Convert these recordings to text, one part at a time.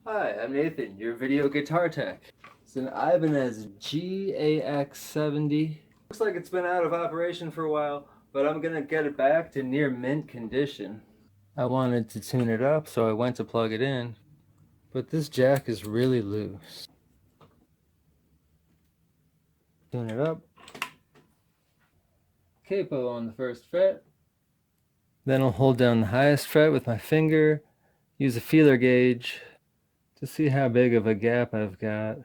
Hi, I'm Nathan, your video guitar tech. It's an Ibanez GAX 70. Looks like it's been out of operation for a while, but I'm gonna get it back to near mint condition. I wanted to tune it up, so I went to plug it in, but this jack is really loose. Tune it up. Capo on the first fret. Then I'll hold down the highest fret with my finger, use a feeler gauge to see how big of a gap I've got.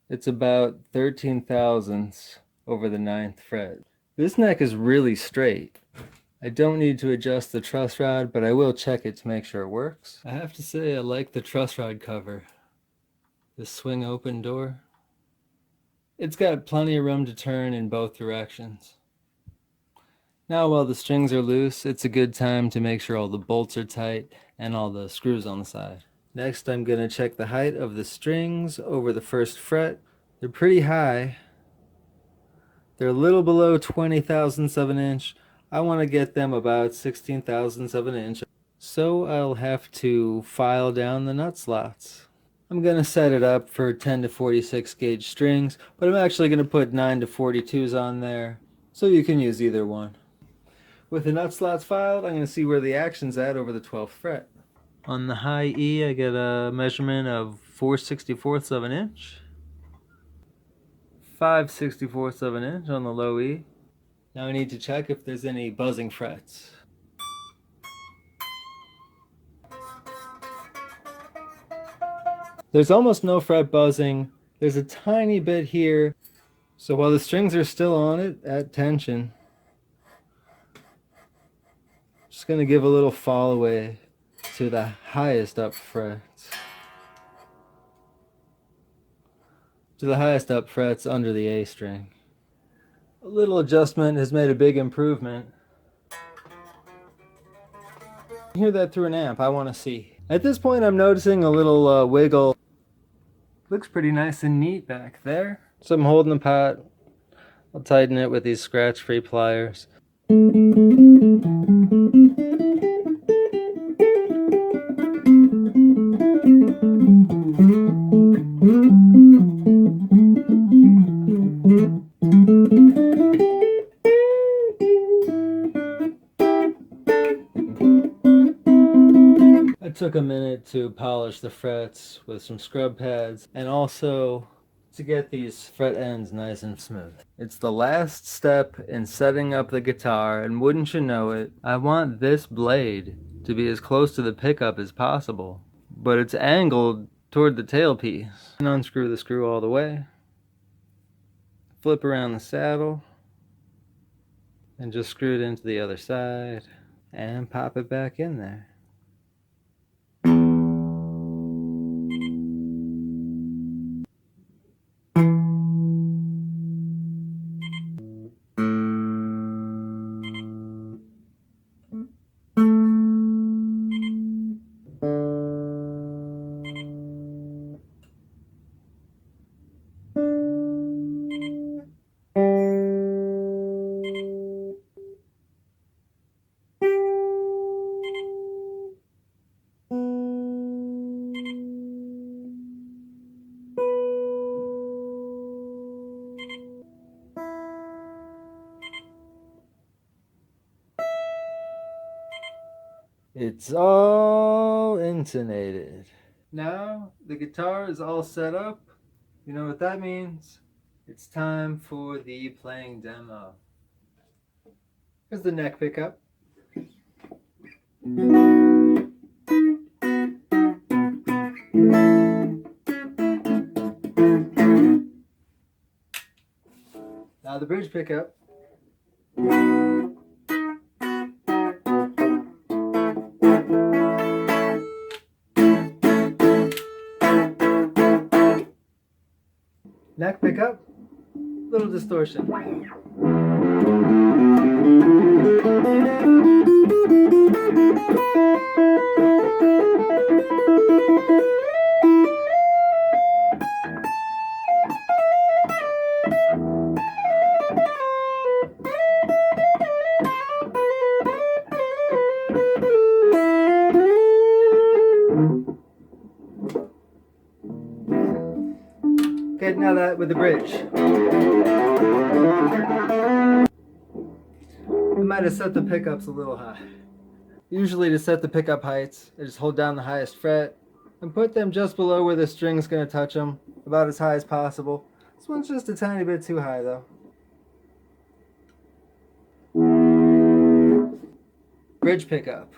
It's about 13 thousandths over the 9th fret. This neck is really straight. I don't need to adjust the truss rod, but I will check it to make sure it works. I have to say I like the truss rod cover. The swing open door. It's got plenty of room to turn in both directions. Now while the strings are loose, it's a good time to make sure all the bolts are tight and all the screws on the side. Next, I'm going to check the height of the strings over the first fret. They're pretty high. They're a little below 20 thousandths of an inch. I want to get them about 16 thousandths of an inch. So I'll have to file down the nut slots. I'm going to set it up for 10 to 46 gauge strings, but I'm actually going to put 9 to 42s on there, so you can use either one. With the nut slots filed, I'm going to see where the action's at over the 12th fret. On the high E, I get a measurement of 4/64ths of an inch. 5/64ths of an inch on the low E. Now I need to check if there's any buzzing frets. There's almost no fret buzzing. There's a tiny bit here. So while the strings are still on it at tension, I'm just going to give a little fall away to the highest up frets. To the highest up frets under the A string. A little adjustment has made a big improvement. Hear that through an amp, I want to see. At this point I'm noticing a little wiggle. Looks pretty nice and neat back there. So I'm holding the pot. I'll tighten it with these scratch-free pliers. I took a minute to polish the frets with some scrub pads and also to get these fret ends nice and smooth. It's the last step in setting up the guitar, and wouldn't you know it, I want this blade to be as close to the pickup as possible, but it's angled toward the tailpiece. And unscrew the screw all the way, flip around the saddle, and just screw it into the other side and pop it back in there. It's all intonated. Now the guitar is all set up. You know what that means? It's time for the playing demo. Here's the neck pickup. Now the bridge pickup. Neck pickup, little distortion. Okay, now that with the bridge. I might have set the pickups a little high. Usually to set the pickup heights, I just hold down the highest fret and put them just below where the string's going to touch them, about as high as possible. This one's just a tiny bit too high though. Bridge pickup.